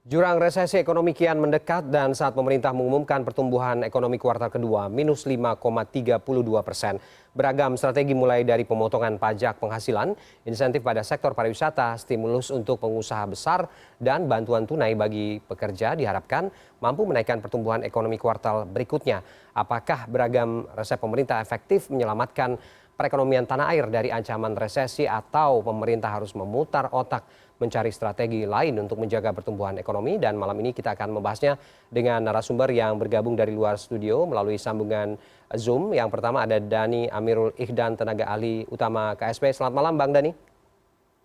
Jurang resesi ekonomi kian mendekat dan saat pemerintah mengumumkan pertumbuhan ekonomi kuartal kedua minus 5,32%. Beragam strategi mulai dari pemotongan pajak penghasilan, insentif pada sektor pariwisata, stimulus untuk pengusaha besar, dan bantuan tunai bagi pekerja diharapkan mampu menaikkan pertumbuhan ekonomi kuartal berikutnya. Apakah beragam resep pemerintah efektif menyelamatkan perekonomian tanah air dari ancaman resesi atau pemerintah harus memutar otak mencari strategi lain untuk menjaga pertumbuhan ekonomi? Dan malam ini kita akan membahasnya dengan narasumber yang bergabung dari luar studio melalui sambungan Zoom. Yang pertama ada Dhani Amirul Ihdan, tenaga ahli utama KSP. Selamat malam Bang Dhani.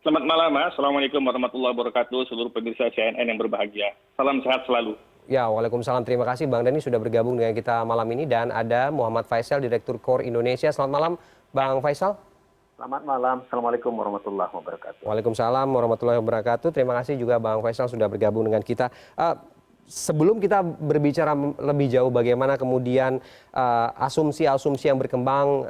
Selamat malam, Mas. Assalamualaikum warahmatullahi wabarakatuh, seluruh pemirsa CNN yang berbahagia. Salam sehat selalu. Ya, waalaikumsalam. Terima kasih Bang Dhani sudah bergabung dengan kita malam ini. Dan ada Muhammad Faisal, Direktur KOR Indonesia. Selamat malam Bang Faisal. Selamat malam. Assalamualaikum warahmatullahi wabarakatuh. Waalaikumsalam warahmatullahi wabarakatuh. Terima kasih juga Bang Faisal sudah bergabung dengan kita. Sebelum kita berbicara lebih jauh bagaimana kemudian asumsi-asumsi yang berkembang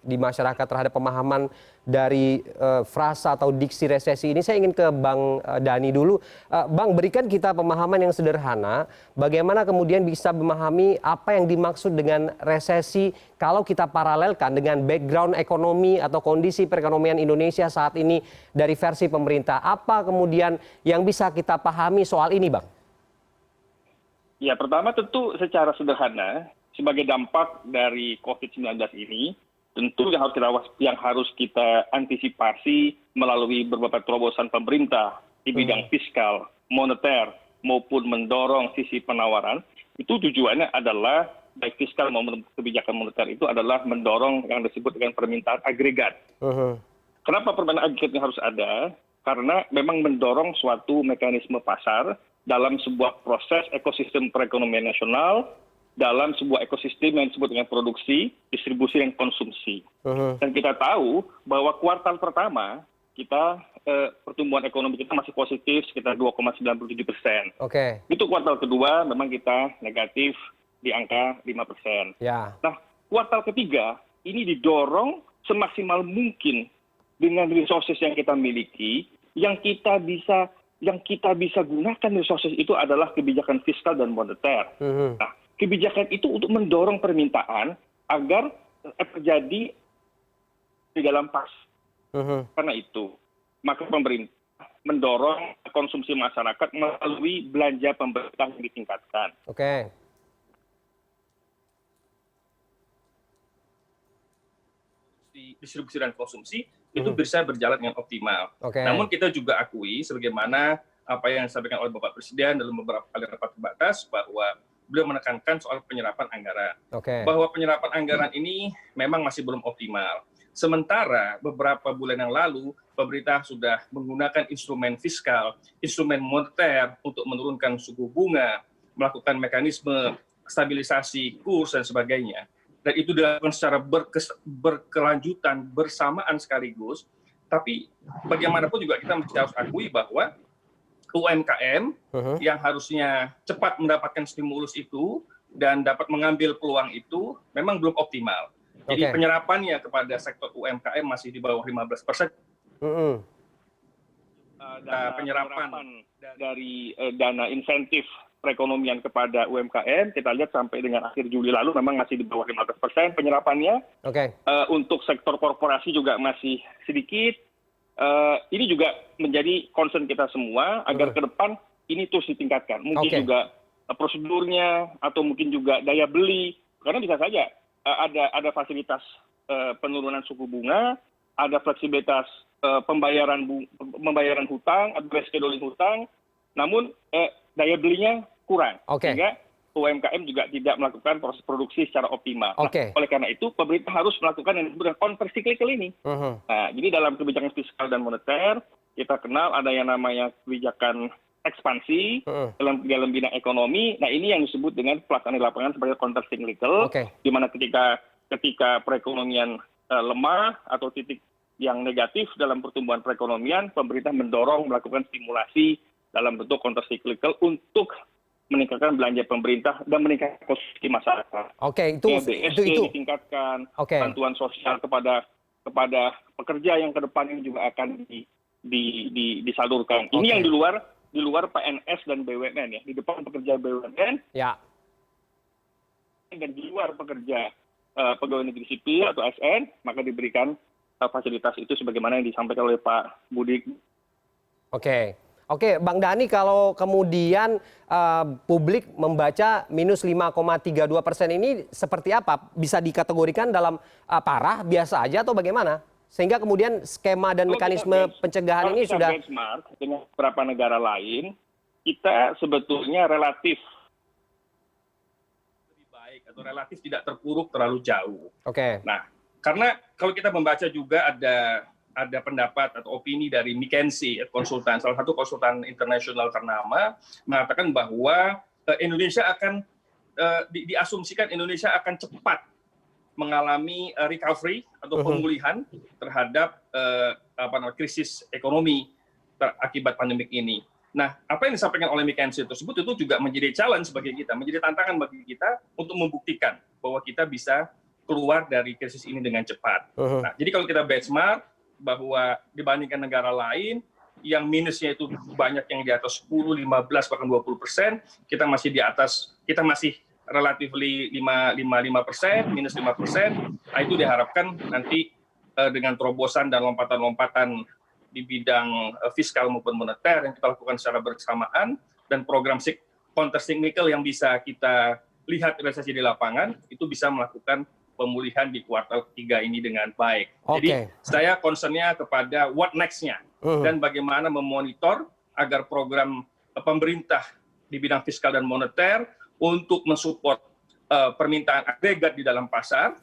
di masyarakat terhadap pemahaman dari frasa atau diksi resesi ini, saya ingin ke Bang Dhani dulu. Bang, berikan kita pemahaman yang sederhana, bagaimana kemudian bisa memahami apa yang dimaksud dengan resesi kalau kita paralelkan dengan background ekonomi atau kondisi perekonomian Indonesia saat ini dari versi pemerintah. Apa kemudian yang bisa kita pahami soal ini, Bang? Ya, pertama tentu secara sederhana, sebagai dampak dari COVID-19 ini, tentu yang harus kita antisipasi melalui berbagai terobosan pemerintah di bidang fiskal, moneter, maupun mendorong sisi penawaran, itu tujuannya adalah, baik fiskal maupun kebijakan moneter itu adalah mendorong yang disebut dengan permintaan agregat. Kenapa permintaan agregat ini harus ada? Karena memang mendorong suatu mekanisme pasar dalam sebuah proses ekosistem perekonomian nasional, dalam sebuah ekosistem yang disebut dengan produksi, distribusi, dan konsumsi. Dan kita tahu bahwa kuartal pertama kita pertumbuhan ekonomi kita masih positif sekitar 2,97%. Itu kuartal kedua memang kita negatif di angka 5%. Nah, kuartal ketiga ini didorong semaksimal mungkin dengan resources yang kita miliki, yang kita bisa gunakan resources itu adalah kebijakan fiskal dan moneter. Nah, kebijakan itu untuk mendorong permintaan agar terjadi di dalam pas. Karena itu, maka pemerintah mendorong konsumsi masyarakat melalui belanja pemerintah yang ditingkatkan. Distribusi dan konsumsi itu bisa berjalan dengan optimal. Namun kita juga akui, sebagaimana apa yang disampaikan oleh Bapak Presiden dalam beberapa kali rapat terbatas, bahwa beliau menekankan soal penyerapan anggaran. Bahwa penyerapan anggaran ini memang masih belum optimal. Sementara beberapa bulan yang lalu, pemerintah sudah menggunakan instrumen fiskal, instrumen moneter untuk menurunkan suku bunga, melakukan mekanisme stabilisasi kurs dan sebagainya. Dan itu dilakukan secara berkelanjutan, bersamaan sekaligus. Tapi bagaimanapun juga kita harus akui bahwa UMKM yang harusnya cepat mendapatkan stimulus itu dan dapat mengambil peluang itu memang belum optimal. Jadi penyerapannya kepada sektor UMKM masih di bawah 15%. Penyerapan dari dana insentif perekonomian kepada UMKM, kita lihat sampai dengan akhir Juli lalu memang masih di bawah 15% penyerapannya. Untuk sektor korporasi juga masih sedikit. Ini juga menjadi concern kita semua agar ke depan ini terus ditingkatkan. Mungkin juga prosedurnya atau mungkin juga daya beli, karena bisa saja ada fasilitas penurunan suku bunga, ada fleksibilitas pembayaran hutang, ada rescheduling hutang, namun daya belinya kurang, sehingga UMKM juga tidak melakukan proses produksi secara optimal. Oleh karena itu, pemerintah harus melakukan yang disebut dengan countercyclical ini. Nah, jadi dalam kebijakan fiskal dan moneter, kita kenal ada yang namanya kebijakan ekspansi dalam bidang ekonomi. Nah, ini yang disebut dengan pelaksanaan di lapangan sebagai countercyclical, di mana ketika perekonomian lemah atau titik yang negatif dalam pertumbuhan perekonomian, pemerintah mendorong melakukan stimulasi dalam bentuk countercyclical untuk meningkatkan belanja pemerintah dan meningkatkan konsumsi masyarakat. BSD ditingkatkan, bantuan sosial kepada pekerja yang ke depan ini juga akan disalurkan. Ini yang di luar di luar PNS dan BUMN ya. Di depan pekerja BUMN Ya. dan di luar pekerja pegawai negeri sipil atau ASN, maka diberikan fasilitas itu sebagaimana yang disampaikan oleh Pak Budi. Oke. Oke, Bang Dhani, kalau kemudian publik membaca minus 5,32% ini seperti apa? Bisa dikategorikan dalam parah, biasa aja atau bagaimana? Sehingga kemudian skema dan mekanisme pencegahan ini sudah... benchmark dengan beberapa negara lain, kita sebetulnya relatif lebih baik atau relatif tidak terpuruk terlalu jauh. Oke. Nah, karena kalau kita membaca juga ada pendapat atau opini dari McKinsey, salah satu konsultan internasional ternama, mengatakan bahwa Indonesia akan diasumsikan Indonesia akan cepat mengalami recovery atau pemulihan terhadap krisis ekonomi akibat pandemik ini. Nah, apa yang disampaikan oleh McKinsey tersebut itu juga menjadi challenge bagi kita, menjadi tantangan bagi kita untuk membuktikan bahwa kita bisa keluar dari krisis ini dengan cepat. Nah, jadi kalau kita benchmark bahwa dibandingkan negara lain yang minusnya itu banyak yang di atas 10, 15 bahkan 20%, kita masih di atas, kita masih relatively 5%, minus 5%. Nah, itu diharapkan nanti dengan terobosan dan lompatan-lompatan di bidang fiskal maupun moneter yang kita lakukan secara bersamaan dan program counter cyclical yang bisa kita lihat resesi di lapangan, itu bisa melakukan pemulihan di kuartal ketiga ini dengan baik. Jadi saya concern-nya kepada what next-nya dan bagaimana memonitor agar program pemerintah di bidang fiskal dan moneter untuk mensupport permintaan agregat di dalam pasar,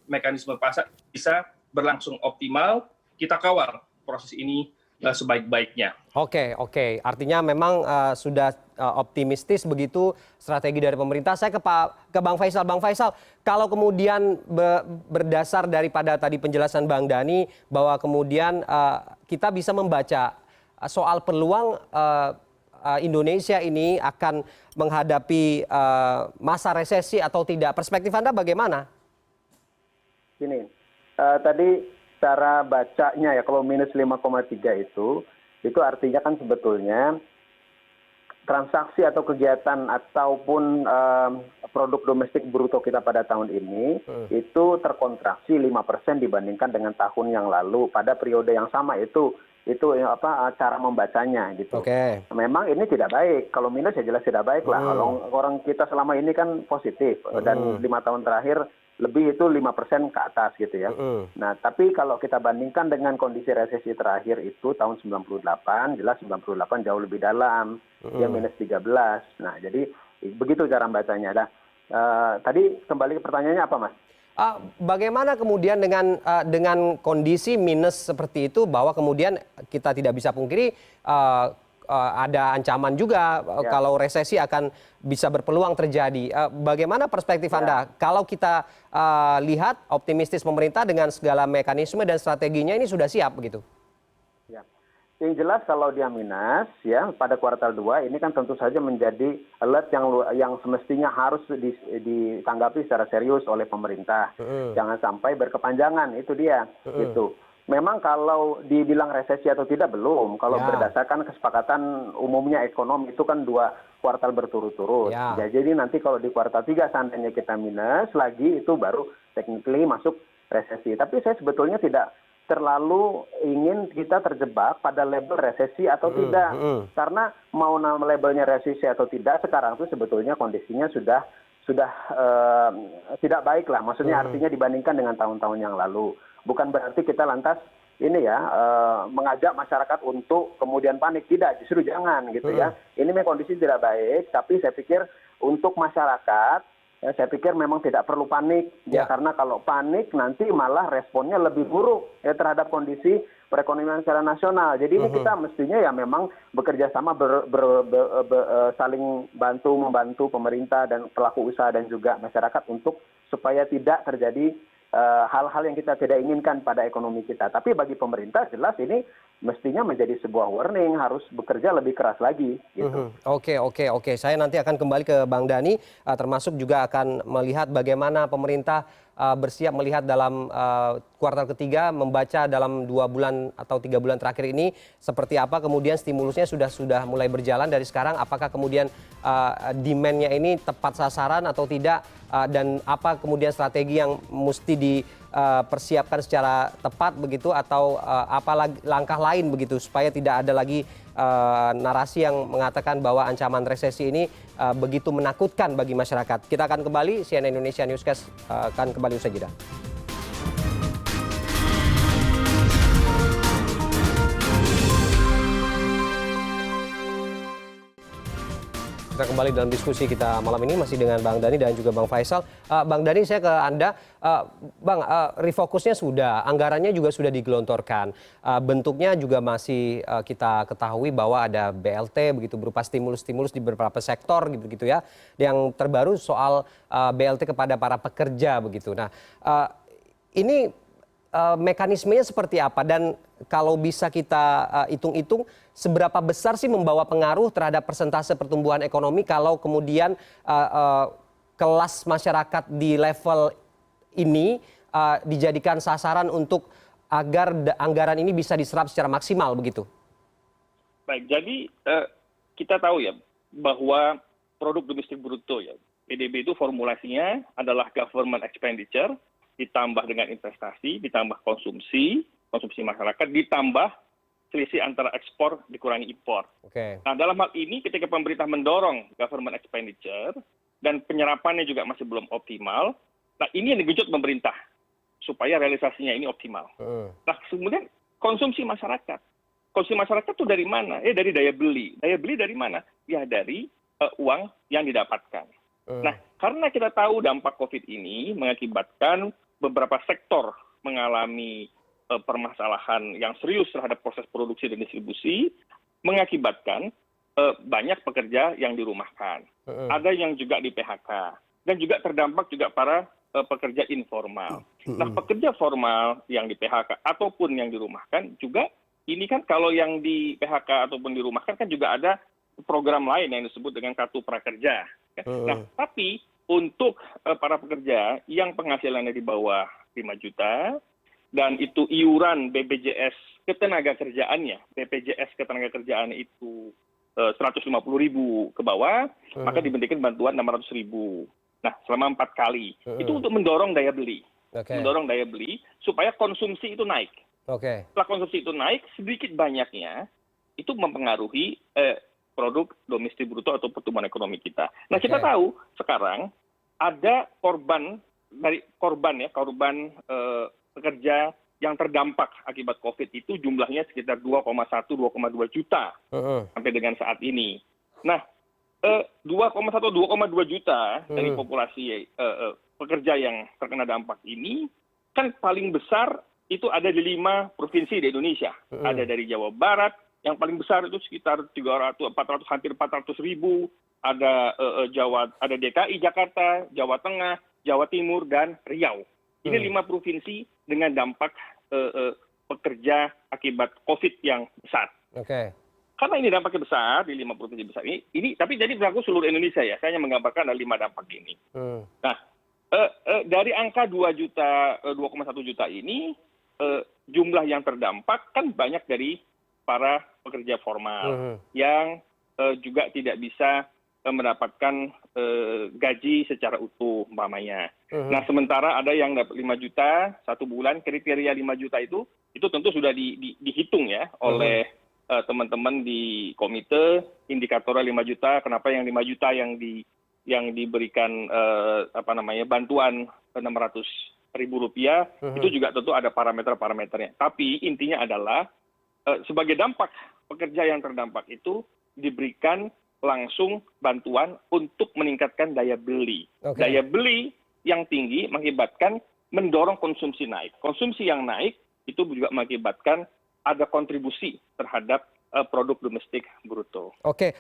mekanisme pasar bisa berlangsung optimal, kita kawal proses ini sebaik-baiknya. Oke. Artinya memang sudah optimistis begitu strategi dari pemerintah. Saya ke Bang Faisal. Bang Faisal, kalau kemudian berdasar daripada tadi penjelasan Bang Dhani bahwa kemudian kita bisa membaca soal peluang Indonesia ini akan menghadapi masa resesi atau tidak. Perspektif Anda bagaimana? Gini, tadi cara bacanya ya kalau minus 5,3 itu artinya kan sebetulnya transaksi atau kegiatan ataupun produk domestik bruto kita pada tahun ini itu terkontraksi 5% dibandingkan dengan tahun yang lalu pada periode yang sama itu cara membacanya gitu. Memang ini tidak baik. Kalau minus ya jelas tidak baik lah. Kalau orang kita selama ini kan positif dan 5 tahun terakhir lebih itu 5% ke atas gitu ya. Nah, tapi kalau kita bandingkan dengan kondisi resesi terakhir itu tahun 98, jelas 98 jauh lebih dalam, dia minus 13. Nah, jadi begitu cara membacanya. Nah, tadi kembali ke pertanyaannya apa, Mas? Bagaimana kemudian dengan kondisi minus seperti itu bahwa kemudian kita tidak bisa pungkiri ada ancaman juga kalau resesi akan bisa berpeluang terjadi. Bagaimana perspektif Anda? Kalau kita lihat optimistis pemerintah dengan segala mekanisme dan strateginya ini sudah siap begitu? Ya. Yang jelas kalau dia minus ya pada kuartal 2 ini kan tentu saja menjadi alert yang semestinya harus ditanggapi secara serius oleh pemerintah. Jangan sampai berkepanjangan, itu dia. Gitu. Memang kalau dibilang resesi atau tidak belum. Kalau berdasarkan kesepakatan umumnya ekonom itu kan 2 kuartal berturut-turut. Ya, jadi nanti kalau di kuartal 3 seandainya kita minus lagi itu baru technically masuk resesi. Tapi saya sebetulnya tidak terlalu ingin kita terjebak pada label resesi atau tidak. Karena mau nama labelnya resesi atau tidak sekarang itu sebetulnya kondisinya sudah tidak baik lah. Maksudnya artinya dibandingkan dengan tahun-tahun yang lalu. Bukan berarti kita lantas mengajak masyarakat untuk kemudian panik. Tidak, justru jangan gitu ya. Ini memang kondisi tidak baik, tapi saya pikir untuk masyarakat, saya pikir memang tidak perlu panik. Ya, karena kalau panik nanti malah responnya lebih buruk ya terhadap kondisi perekonomian secara nasional. Jadi ini kita mestinya ya memang bekerja sama saling membantu pemerintah dan pelaku usaha dan juga masyarakat untuk supaya tidak terjadi hal-hal yang kita tidak inginkan pada ekonomi kita. Tapi bagi pemerintah jelas ini mestinya menjadi sebuah warning, harus bekerja lebih keras lagi gitu. Oke. Saya nanti akan kembali ke Bang Dhani, termasuk juga akan melihat bagaimana pemerintah bersiap melihat dalam kuartal ketiga, membaca dalam 2 bulan atau 3 bulan terakhir ini seperti apa kemudian stimulusnya sudah mulai berjalan dari sekarang, apakah kemudian demand-nya ini tepat sasaran atau tidak, dan apa kemudian strategi yang mesti dipersiapkan secara tepat begitu, atau apa langkah lain begitu supaya tidak ada lagi narasi yang mengatakan bahwa ancaman resesi ini begitu menakutkan bagi masyarakat. Kita akan kembali, CNN Indonesia Newscast akan kembali usai jeda. Kita kembali dalam diskusi kita malam ini masih dengan Bang Dhani dan juga Bang Faisal. Bang Dhani, saya ke Anda. Bang, refokusnya sudah, anggarannya juga sudah digelontorkan. Bentuknya juga masih kita ketahui bahwa ada BLT begitu berupa stimulus-stimulus di beberapa sektor gitu ya. Yang terbaru soal BLT kepada para pekerja begitu. Nah, ini mekanismenya seperti apa, dan kalau bisa kita hitung-hitung seberapa besar sih membawa pengaruh terhadap persentase pertumbuhan ekonomi kalau kemudian kelas masyarakat di level ini dijadikan sasaran untuk agar anggaran ini bisa diserap secara maksimal begitu? Baik, jadi kita tahu ya bahwa produk domestik bruto ya, PDB itu formulasinya adalah government expenditure ditambah dengan investasi, ditambah konsumsi masyarakat, ditambah selisih antara ekspor dikurangi impor. Okay. Nah, dalam hal ini ketika pemerintah mendorong government expenditure dan penyerapannya juga masih belum optimal, nah ini yang digenjot pemerintah supaya realisasinya ini optimal. Nah, kemudian konsumsi masyarakat itu dari mana? Dari daya beli. Daya beli dari mana? Ya dari uang yang didapatkan. Nah, karena kita tahu dampak COVID ini mengakibatkan beberapa sektor mengalami permasalahan yang serius terhadap proses produksi dan distribusi, mengakibatkan banyak pekerja yang dirumahkan. Ada yang juga di PHK, dan juga terdampak juga para pekerja informal. Nah, pekerja formal yang di PHK ataupun yang dirumahkan juga, ini kan kalau yang di PHK ataupun dirumahkan kan juga ada program lain yang disebut dengan kartu prakerja. Nah, tapi untuk para pekerja yang penghasilannya di bawah 5 juta, dan itu iuran BPJS ketenagakerjaannya, BPJS ketenagakerjaan itu 150.000 ke bawah, maka diberikan bantuan 600.000. Nah, selama 4 kali. Itu untuk mendorong daya beli. Mendorong daya beli supaya konsumsi itu naik. Setelah konsumsi itu naik, sedikit banyaknya itu mempengaruhi produk domestik bruto atau pertumbuhan ekonomi kita. Nah, kita tahu sekarang ada korban pekerja yang terdampak akibat COVID itu jumlahnya sekitar 2,1-2,2 juta sampai dengan saat ini. Nah, 2,1-2,2 juta dari populasi pekerja yang terkena dampak ini kan paling besar itu ada di 5 provinsi di Indonesia. Ada dari Jawa Barat, yang paling besar itu sekitar 400, hampir 400.000. Ada ada DKI Jakarta, Jawa Tengah, Jawa Timur, dan Riau. Ini 5 provinsi dengan dampak pekerja akibat COVID yang besar. Karena ini dampaknya besar di 5 provinsi besar ini tapi jadi berlaku seluruh Indonesia ya. Saya hanya menggambarkan ada 5 dampak ini. Nah, dari angka 2,1 juta ini, jumlah yang terdampak kan banyak dari para pekerja formal yang juga tidak bisa mendapatkan gaji secara utuh umpamanya. Nah, sementara ada yang dapat 5 juta 1 bulan, kriteria 5 juta itu tentu sudah dihitung ya oleh teman-teman di komite, indikatornya 5 juta, kenapa yang 5 juta yang diberikan bantuan 600.000 rupiah, itu juga tentu ada parameter-parameternya. Tapi intinya adalah sebagai dampak pekerja yang terdampak itu diberikan langsung bantuan untuk meningkatkan daya beli. Daya beli yang tinggi mengakibatkan mendorong konsumsi naik. Konsumsi yang naik itu juga mengakibatkan ada kontribusi terhadap produk domestik bruto. Oke,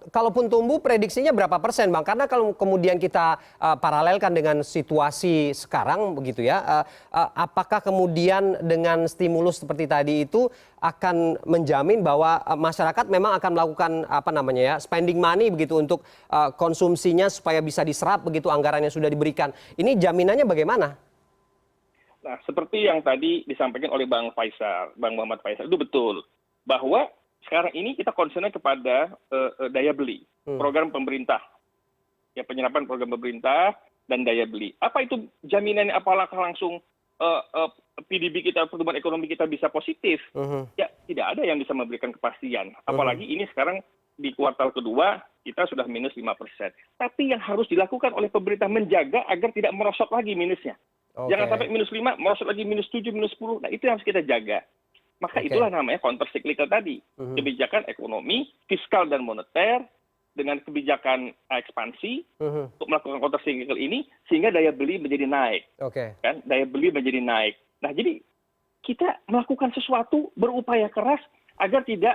kalaupun tumbuh prediksinya berapa persen, Bang? Karena kalau kemudian kita paralelkan dengan situasi sekarang begitu ya, apakah kemudian dengan stimulus seperti tadi itu akan menjamin bahwa masyarakat memang akan melakukan apa namanya ya, spending money begitu untuk konsumsinya supaya bisa diserap begitu anggaran yang sudah diberikan. Ini jaminannya bagaimana? Nah, seperti yang tadi disampaikan oleh Bang Muhammad Faisal, itu betul. Bahwa sekarang ini kita concernnya kepada daya beli, program pemerintah. Ya, penyerapan program pemerintah dan daya beli. Apa itu jaminannya? Apakah langsung PDB kita, pertumbuhan ekonomi kita bisa positif? Ya, tidak ada yang bisa memberikan kepastian. Apalagi ini sekarang di kuartal kedua kita sudah minus 5%. Tapi yang harus dilakukan oleh pemerintah menjaga agar tidak merosot lagi minusnya. Jangan sampai minus 5, merosot lagi minus 7, minus 10. Nah, itu yang harus kita jaga. Maka itulah namanya counter cyclical tadi. Kebijakan ekonomi, fiskal dan moneter dengan kebijakan ekspansi untuk melakukan counter cyclical ini sehingga daya beli menjadi naik. Kan? Daya beli menjadi naik. Nah, jadi kita melakukan sesuatu, berupaya keras agar tidak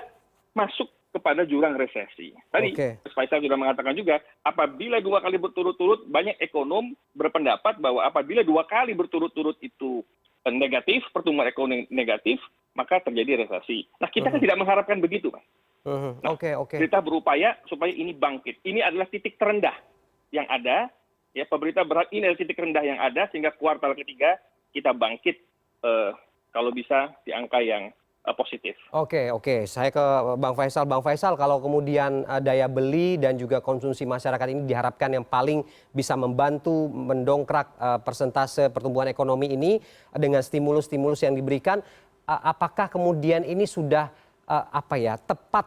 masuk kepada jurang resesi. Tadi Mas Faisal sudah mengatakan juga, apabila 2 kali berturut-turut, banyak ekonom berpendapat bahwa apabila 2 kali berturut-turut itu negatif, pertumbuhan ekonomi negatif, maka terjadi resesi. Nah, kita kan tidak mengharapkan begitu, Mas. Nah, kita berupaya supaya ini bangkit. Ini adalah titik terendah yang ada. Ya, pemerintah berharap ini adalah titik rendah yang ada sehingga kuartal ketiga kita bangkit kalau bisa di angka yang positif. Oke, saya ke Bang Faisal. Bang Faisal, kalau kemudian daya beli dan juga konsumsi masyarakat ini diharapkan yang paling bisa membantu mendongkrak persentase pertumbuhan ekonomi ini dengan stimulus-stimulus yang diberikan, apakah kemudian ini sudah tepat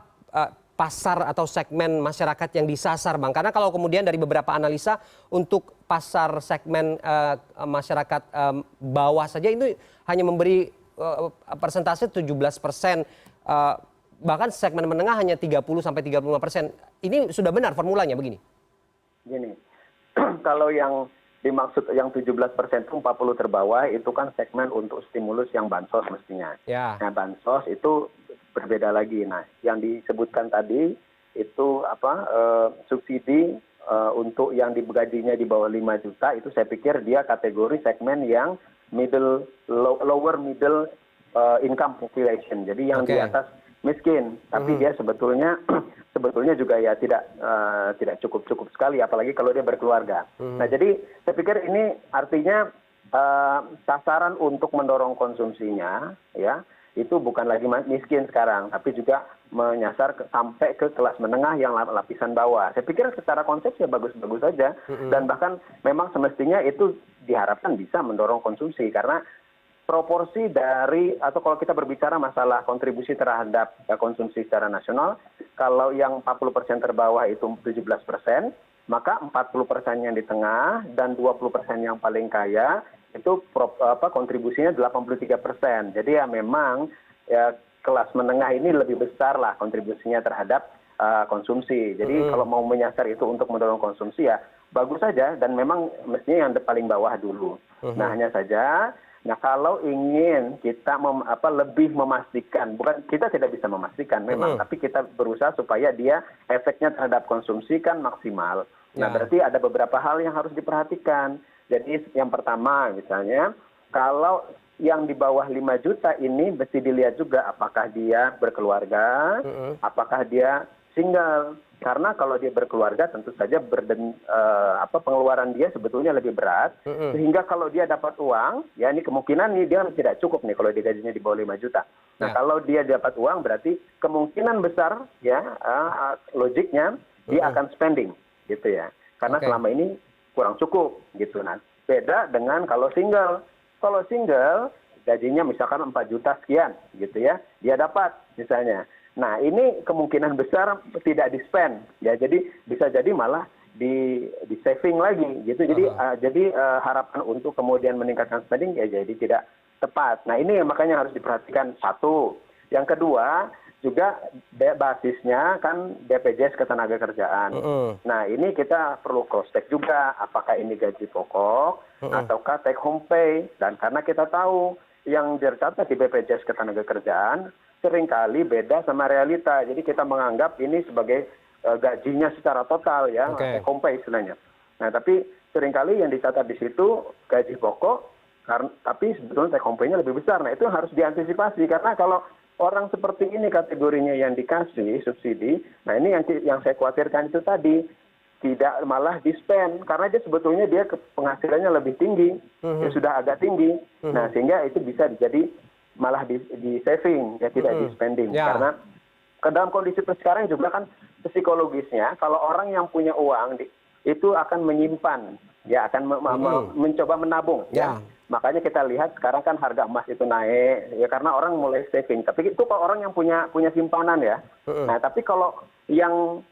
pasar atau segmen masyarakat yang disasar, Bang? Karena kalau kemudian dari beberapa analisa untuk pasar segmen masyarakat bawah saja itu hanya memberi persentase 17%, bahkan segmen menengah hanya 30-35%. Ini sudah benar formulanya begini? Gini, kalau yang dimaksud yang 17% itu 40 terbawah itu kan segmen untuk stimulus yang bansos mestinya. Nah, bansos itu berbeda lagi. Nah, yang disebutkan tadi itu subsidi untuk yang gajinya di bawah 5 juta itu saya pikir dia kategori segmen yang lower middle income population. Jadi yang di atas miskin, tapi dia sebetulnya juga ya tidak cukup sekali, apalagi kalau dia berkeluarga. Nah, jadi saya pikir ini artinya sasaran untuk mendorong konsumsinya ya itu bukan lagi miskin sekarang, tapi juga menyasar sampai ke kelas menengah yang lapisan bawah. Saya pikir secara konsep ya bagus-bagus saja, dan bahkan memang semestinya itu diharapkan bisa mendorong konsumsi, karena proporsi dari, atau kalau kita berbicara masalah kontribusi terhadap konsumsi secara nasional, kalau yang 40% terbawah itu 17%, maka 40% yang di tengah dan 20% yang paling kaya itu kontribusinya 83%. Jadi ya memang ya kelas menengah ini lebih besar lah kontribusinya terhadap konsumsi. Jadi kalau mau menyasar itu untuk mendorong konsumsi ya bagus saja, dan memang mestinya yang paling bawah dulu. Nah, hanya saja kalau ingin kita lebih memastikan, bukan kita tidak bisa memastikan memang, tapi kita berusaha supaya dia efeknya terhadap konsumsi kan maksimal. Nah, berarti ada beberapa hal yang harus diperhatikan. Jadi yang pertama misalnya, kalau yang di bawah 5 juta ini mesti dilihat juga apakah dia berkeluarga, apakah dia single. Karena kalau dia berkeluarga tentu saja pengeluaran dia sebetulnya lebih berat, sehingga kalau dia dapat uang, ya ini kemungkinan nih dia tidak cukup nih kalau dia gajinya di bawah 5 juta. Nah, kalau dia dapat uang berarti kemungkinan besar ya logiknya dia akan spending gitu ya. Karena selama ini kurang cukup gitu. Nah, beda dengan kalau single. Kalau single gajinya misalkan 4 juta sekian gitu ya, dia dapat misalnya. Nah, ini kemungkinan besar tidak di-spend ya. Jadi bisa jadi malah di saving lagi gitu. Jadi harapan untuk kemudian meningkatkan spending ya jadi tidak tepat. Nah, ini makanya harus diperhatikan satu. Yang kedua, juga basisnya kan BPJS Ketenagakerjaan. Nah, ini kita perlu cross check juga apakah ini gaji pokok ataukah take home pay. Dan karena kita tahu yang tercatat di BPJS Ketenagakerjaan seringkali beda sama realita. Jadi kita menganggap ini sebagai gajinya secara total ya, Oke. take home pay istilahnya. Nah, tapi seringkali yang dicatat di situ gaji pokok, tapi sebetulnya take home pay-nya lebih besar. Nah, itu harus diantisipasi karena kalau orang seperti ini kategorinya yang dikasih subsidi, nah ini yang saya khawatirkan itu tadi tidak malah di-spend karena dia sebetulnya penghasilannya lebih tinggi, ya sudah agak tinggi. Nah, sehingga itu bisa jadi malah di saving ya tidak di spending Ya. karena ke dalam kondisi sekarang juga kan psikologisnya kalau orang yang punya uang itu akan menyimpan ya akan mencoba menabung ya. Makanya kita lihat sekarang kan harga emas itu naik ya karena orang mulai saving. Tapi itu kalau orang yang punya simpanan ya. Nah, tapi kalau yang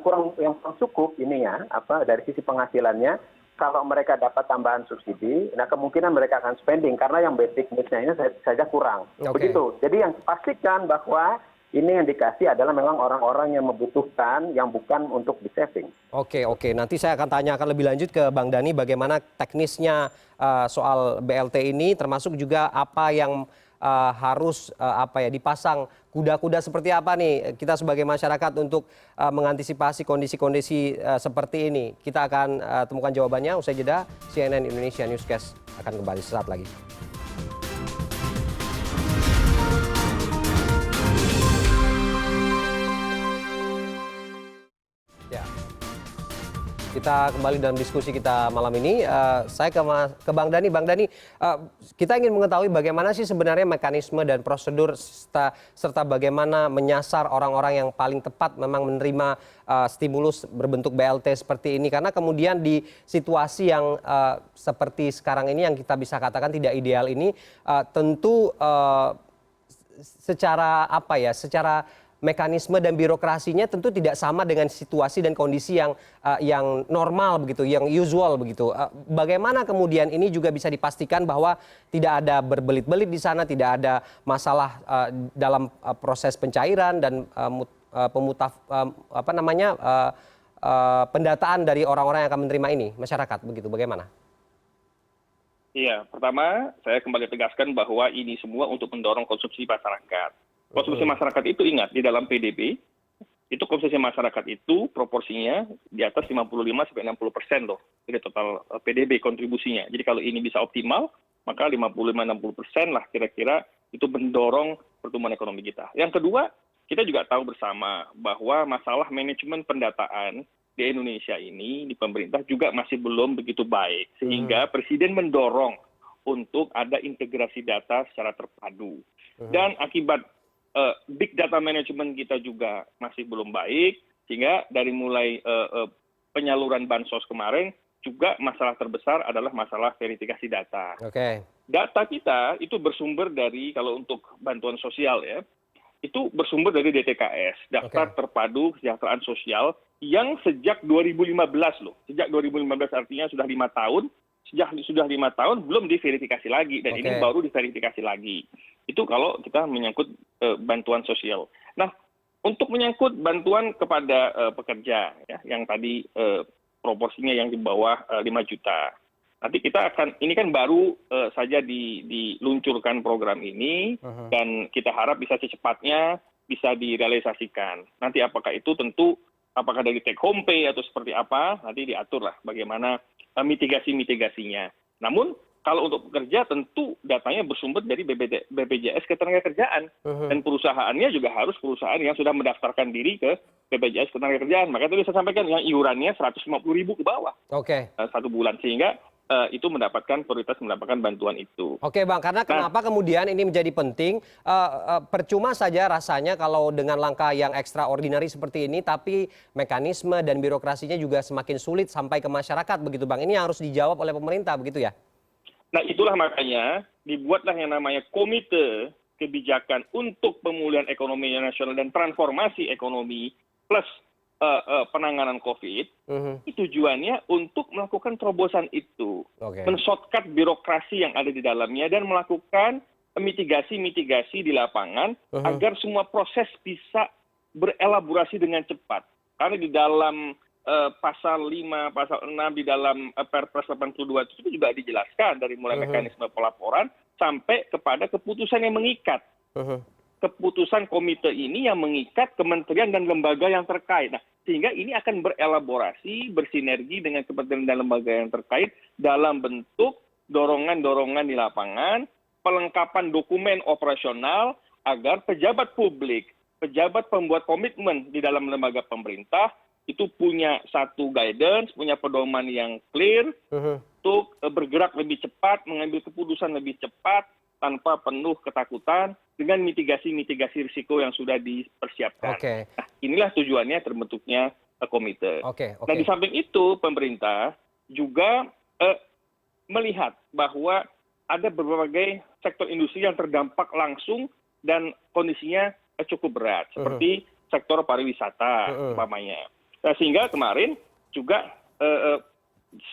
kurang cukup ini ya dari sisi penghasilannya, kalau mereka dapat tambahan subsidi, nah kemungkinan mereka akan spending karena yang basic needs-nya ini saja kurang. Begitu. Jadi yang pastikan bahwa ini yang dikasih adalah memang orang-orang yang membutuhkan, yang bukan untuk di-saving. Oke. Nanti saya akan tanyakan lebih lanjut ke Bang Dhani bagaimana teknisnya soal BLT ini, termasuk juga apa yang harus dipasang kuda-kuda seperti apa nih kita sebagai masyarakat untuk mengantisipasi kondisi-kondisi seperti ini. Kita akan temukan jawabannya usai jeda. CNN Indonesia Newscast akan kembali sesaat lagi. Ya. Kita kembali dalam diskusi kita malam ini. Saya ke Bang Dhani. Bang Dhani, kita ingin mengetahui bagaimana sih sebenarnya mekanisme dan prosedur serta bagaimana menyasar orang-orang yang paling tepat memang menerima stimulus berbentuk BLT seperti ini. Karena kemudian di situasi yang seperti sekarang ini yang kita bisa katakan tidak ideal ini, tentu secara mekanisme dan birokrasinya tentu tidak sama dengan situasi dan kondisi yang normal begitu, yang usual begitu. Bagaimana kemudian ini juga bisa dipastikan bahwa tidak ada berbelit-belit di sana, tidak ada masalah dalam proses pencairan dan pendataan dari orang-orang yang akan menerima ini, masyarakat begitu. Bagaimana? Iya, pertama saya kembali tegaskan bahwa ini semua untuk mendorong konsumsi masyarakat. Konsumsi masyarakat itu ingat di dalam PDB itu konsumsi masyarakat itu proporsinya di atas 55-60% loh dari total PDB kontribusinya. Jadi kalau ini bisa optimal maka 55-60% lah kira-kira itu mendorong pertumbuhan ekonomi kita. Yang kedua, kita juga tahu bersama bahwa masalah manajemen pendataan di Indonesia ini di pemerintah juga masih belum begitu baik sehingga Presiden mendorong untuk ada integrasi data secara terpadu. Dan akibat big data management kita juga masih belum baik, sehingga dari mulai penyaluran bansos kemarin juga masalah terbesar adalah masalah verifikasi data. Data kita itu bersumber dari, kalau untuk bantuan sosial ya, itu bersumber dari DTKS, Daftar Terpadu Kesejahteraan Sosial, yang sejak 2015 loh. Sejak 2015 artinya sudah 5 tahun, sudah 5 tahun belum diverifikasi lagi, dan ini baru diverifikasi lagi. Itu kalau kita menyangkut bantuan sosial. Nah, untuk menyangkut bantuan kepada pekerja, ya, yang tadi proporsinya yang di bawah 5 juta. Nanti kita akan, ini kan baru saja diluncurkan program ini, dan kita harap bisa secepatnya bisa direalisasikan. Nanti apakah itu tentu, apakah dari take home pay atau seperti apa, nanti diatur lah bagaimana mitigasi-mitigasinya. Namun, kalau untuk pekerja tentu datanya bersumber dari BPJS Ketenagakerjaan. Dan perusahaannya juga harus perusahaan yang sudah mendaftarkan diri ke BPJS Ketenagakerjaan. Maka tadi saya sampaikan yang iurannya 150.000 ke bawah satu bulan. Sehingga itu mendapatkan prioritas mendapatkan bantuan itu. Oke Bang, karena kenapa kemudian ini menjadi penting? Percuma saja rasanya kalau dengan langkah yang extraordinary seperti ini, tapi mekanisme dan birokrasinya juga semakin sulit sampai ke masyarakat begitu Bang. Ini yang harus dijawab oleh pemerintah begitu ya? Nah itulah makanya dibuatlah yang namanya Komite Kebijakan untuk Pemulihan Ekonomi Nasional dan Transformasi Ekonomi plus penanganan COVID. Itu tujuannya untuk melakukan terobosan itu, men-shortcut birokrasi yang ada di dalamnya dan melakukan mitigasi-mitigasi di lapangan agar semua proses bisa berelaborasi dengan cepat. Karena di dalam pasal 5, pasal 6 di dalam Perpres 82 itu juga dijelaskan dari mulai mekanisme pelaporan sampai kepada keputusan yang mengikat. Keputusan komite ini yang mengikat kementerian dan lembaga yang terkait. Nah, sehingga ini akan berelaborasi, bersinergi dengan kementerian dan lembaga yang terkait dalam bentuk dorongan-dorongan di lapangan, pelengkapan dokumen operasional agar pejabat publik, pejabat pembuat komitmen di dalam lembaga pemerintah itu punya satu guidance, punya pedoman yang clear untuk bergerak lebih cepat, mengambil keputusan lebih cepat tanpa penuh ketakutan dengan mitigasi-mitigasi risiko yang sudah dipersiapkan. Nah, inilah tujuannya terbentuknya komite. Nah, di samping itu pemerintah juga melihat bahwa ada berbagai sektor industri yang terdampak langsung dan kondisinya cukup berat, seperti sektor pariwisata umpamanya. Nah, sehingga kemarin juga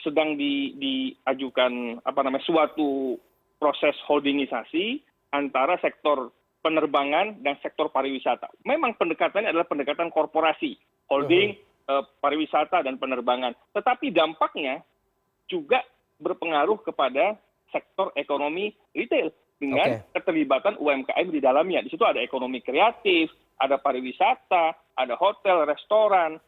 sedang diajukan suatu proses holdingisasi antara sektor penerbangan dan sektor pariwisata. Memang pendekatannya adalah pendekatan korporasi, holding, pariwisata dan penerbangan. Tetapi dampaknya juga berpengaruh kepada sektor ekonomi retail dengan keterlibatan UMKM di dalamnya. Di situ ada ekonomi kreatif, ada pariwisata, ada hotel, restoran,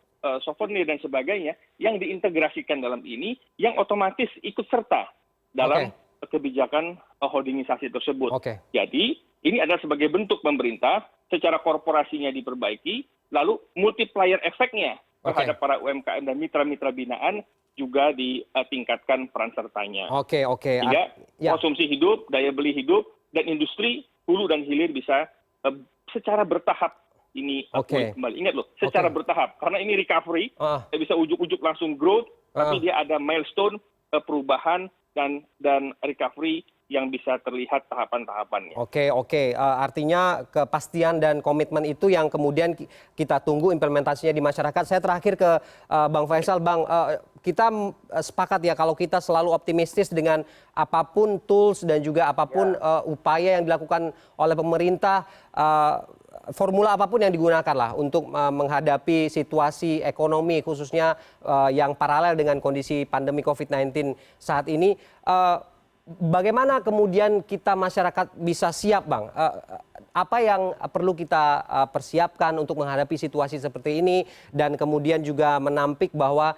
souvenir dan sebagainya yang diintegrasikan dalam ini yang otomatis ikut serta dalam kebijakan holdingisasi tersebut. Jadi ini adalah sebagai bentuk pemerintah secara korporasinya diperbaiki, lalu multiplier efeknya terhadap para UMKM dan mitra-mitra binaan juga ditingkatkan peran sertanya. Sehingga konsumsi hidup, daya beli hidup, dan industri hulu dan hilir bisa secara bertahap ini kembali. Ingat loh, secara bertahap. Karena ini recovery, tidak bisa ujuk-ujuk langsung growth, tapi dia ada milestone perubahan dan recovery yang bisa terlihat tahapan-tahapannya. Artinya kepastian dan komitmen itu yang kemudian kita tunggu implementasinya di masyarakat. Saya terakhir ke Bang Faisal. Bang, kita sepakat ya kalau kita selalu optimistis dengan apapun tools dan juga apapun upaya yang dilakukan oleh pemerintah, formula apapun yang digunakan lah untuk menghadapi situasi ekonomi khususnya yang paralel dengan kondisi pandemi COVID-19 saat ini. Bagaimana kemudian kita masyarakat bisa siap, Bang? Apa yang perlu kita persiapkan untuk menghadapi situasi seperti ini dan kemudian juga menampik bahwa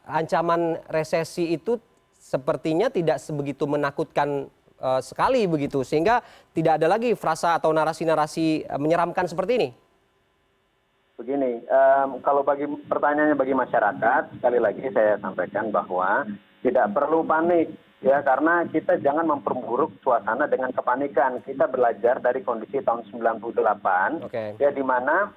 ancaman resesi itu sepertinya tidak sebegitu menakutkan sekali begitu, sehingga tidak ada lagi frasa atau narasi-narasi menyeramkan seperti ini? Begini, kalau pertanyaannya bagi masyarakat, sekali lagi saya sampaikan bahwa tidak perlu panik. Ya, karena kita jangan memperburuk suasana dengan kepanikan. Kita belajar dari kondisi tahun 98, ya, di mana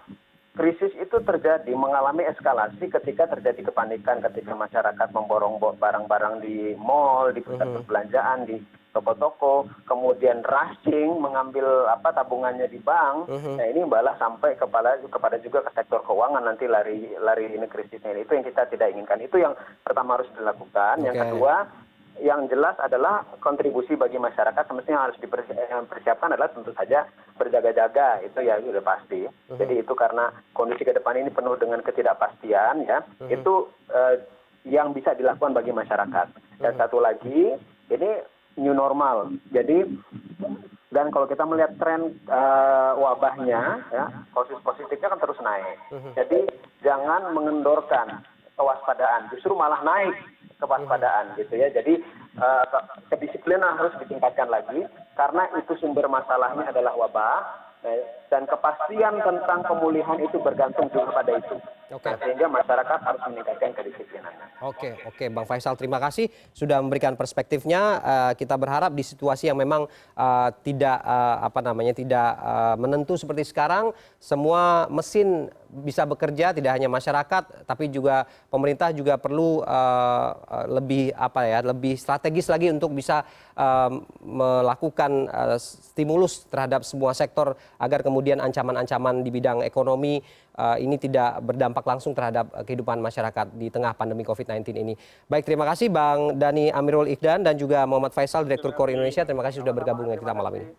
krisis itu terjadi, mengalami eskalasi ketika terjadi kepanikan, ketika masyarakat memborong barang-barang di mal, di pusat perbelanjaan, di toko-toko, kemudian rushing, mengambil tabungannya di bank. Nah, ini balas sampai kepada juga ke sektor keuangan, nanti lari ini krisisnya. Itu yang kita tidak inginkan. Itu yang pertama harus dilakukan. Yang kedua, yang jelas adalah kontribusi bagi masyarakat semestinya harus dipersiapkan adalah tentu saja berjaga-jaga, itu ya sudah pasti. Jadi itu karena kondisi ke depan ini penuh dengan ketidakpastian, ya, itu yang bisa dilakukan bagi masyarakat. Dan satu lagi, ini new normal. Jadi dan kalau kita melihat tren wabahnya, ya, kasus positifnya kan terus naik. Jadi jangan mengendorkan kewaspadaan, justru malah naik kewaspadaan gitu ya. Jadi kedisiplinan harus ditingkatkan lagi karena itu sumber masalahnya adalah wabah, dan kepastian tentang pemulihan itu bergantung juga pada itu. Nah, sehingga masyarakat harus meningkatkan kedisiplinan. Oke, Bang Faisal, terima kasih sudah memberikan perspektifnya. Kita berharap di situasi yang memang tidak menentu seperti sekarang, semua mesin bisa bekerja, tidak hanya masyarakat, tapi juga pemerintah juga perlu lebih strategis lagi untuk bisa melakukan stimulus terhadap semua sektor agar kemudian ancaman-ancaman di bidang ekonomi ini tidak berdampak langsung terhadap kehidupan masyarakat di tengah pandemi COVID-19 ini. Baik, terima kasih Bang Dhani Amirul Ikhdan dan juga Muhammad Faisal, Direktur KOR Indonesia. Terima kasih sudah bergabung dengan kita malam ini.